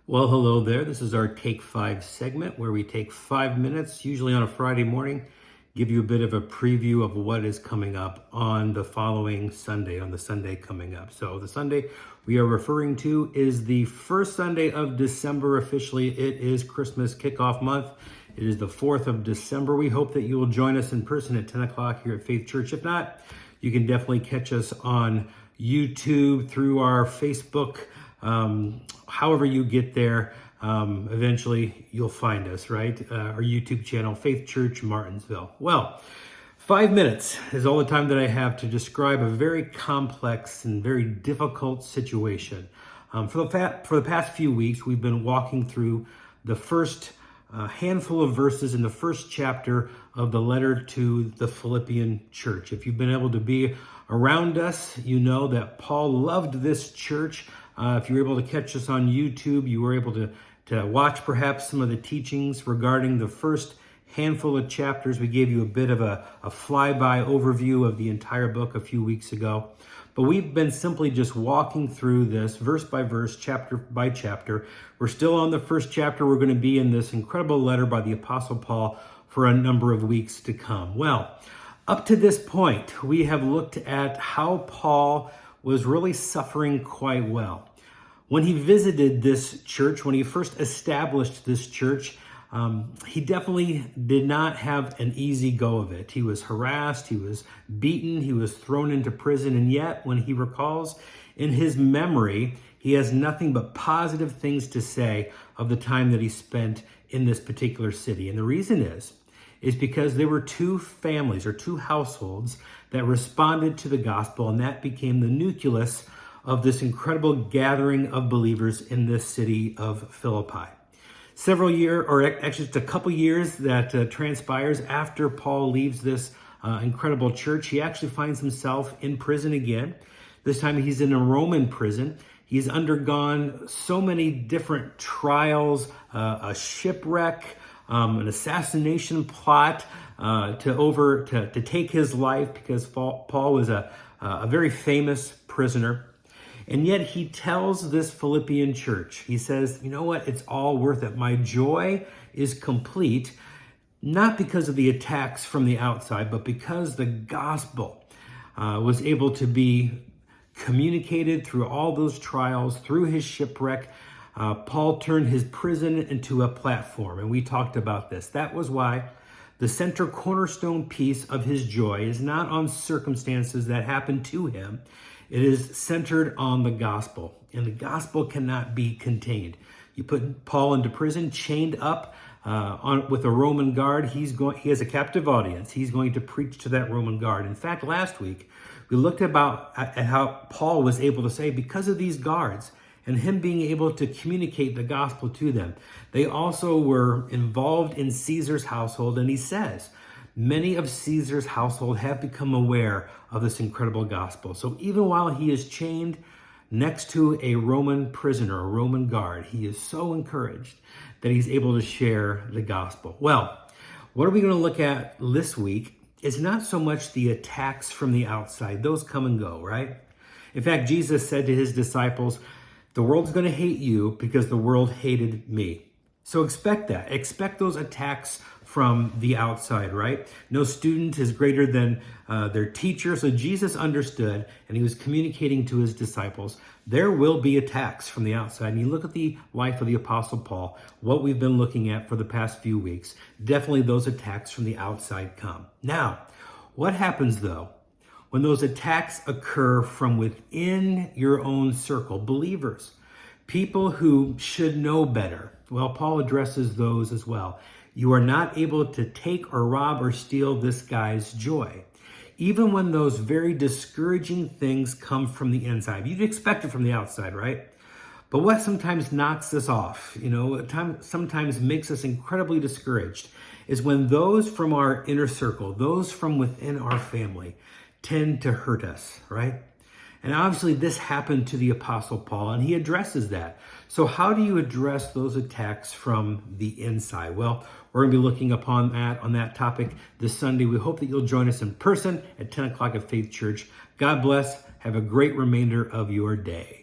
Well, hello there. This is our Take 5 segment where we take 5 minutes, usually on a Friday morning, give you a bit of a preview of what is coming up on the following Sunday, on the Sunday coming up. So the Sunday we are referring to is the first Sunday of December. Officially, it is Christmas kickoff month. It is the 4th of December. We hope that you will join us in person at 10 o'clock here at Faith Church. If not, you can definitely catch us on YouTube, through our Facebook. However you get there, eventually you'll find us, right? Our YouTube channel, Faith Church Martinsville. Well, 5 minutes is all the time that I have to describe a very complex and very difficult situation. For the past few weeks, we've been walking through the first handful of verses in the first chapter of the letter to the Philippian church. If you've been able to be around us, you know that Paul loved this church. If you were able to catch us on YouTube, you were able to watch perhaps some of the teachings regarding the first handful of chapters. We gave you a bit of a flyby overview of the entire book a few weeks ago. But we've been simply just walking through this verse by verse, chapter by chapter. We're still on the first chapter. We're going to be in this incredible letter by the Apostle Paul for a number of weeks to come. Well, up to this point, we have looked at how Paul was really suffering quite well. When he visited this church, when he first established this church, he definitely did not have an easy go of it. He was harassed, he was beaten, he was thrown into prison, and yet when he recalls in his memory, he has nothing but positive things to say of the time that he spent in this particular city. And the reason is because there were two families or two households that responded to the gospel, and that became the nucleus of this incredible gathering of believers in this city of Philippi. Several years, or actually just a couple years that transpires after Paul leaves this incredible church, he actually finds himself in prison again. This time he's in a Roman prison. He's undergone so many different trials, a shipwreck, an assassination plot to take his life, because Paul was a very famous prisoner. And yet he tells this Philippian church, he says, you know what, it's all worth it. My joy is complete, not because of the attacks from the outside, but because the gospel was able to be communicated through all those trials, through his shipwreck. Paul turned his prison into a platform, and we talked about this. That was why the center cornerstone piece of his joy is not on circumstances that happened to him. It is centered on the gospel, and the gospel cannot be contained. You put Paul into prison, chained up with a Roman guard. He has a captive audience. He's going to preach to that Roman guard. In fact, last week, we looked at how Paul was able to say, because of these guards and him being able to communicate the gospel to them, they also were involved in Caesar's household. And he says, many of Caesar's household have become aware of this incredible gospel. So even while he is chained next to a Roman prisoner, a Roman guard, he is so encouraged that he's able to share the gospel. Well, what are we going to look at this week is not so much the attacks from the outside. Those come and go, right? In fact, Jesus said to his disciples, the world's going to hate you because the world hated me. So expect that. Expect those attacks from the outside, right? No student is greater than their teacher. So Jesus understood, and he was communicating to his disciples, there will be attacks from the outside. And you look at the life of the Apostle Paul, what we've been looking at for the past few weeks, definitely those attacks from the outside come. Now, what happens though when those attacks occur from within your own circle, believers, people who should know better? Well, Paul addresses those as well. You are not able to take or rob or steal this guy's joy. Even when those very discouraging things come from the inside. You'd expect it from the outside, right? But what sometimes knocks us off, sometimes makes us incredibly discouraged, is when those from our inner circle, those from within our family, tend to hurt us, right? And obviously this happened to the Apostle Paul, and he addresses that. So how do you address those attacks from the inside? Well, we're going to be looking upon that on that topic this Sunday. We hope that you'll join us in person at 10 o'clock at Faith Church. God bless. Have a great remainder of your day.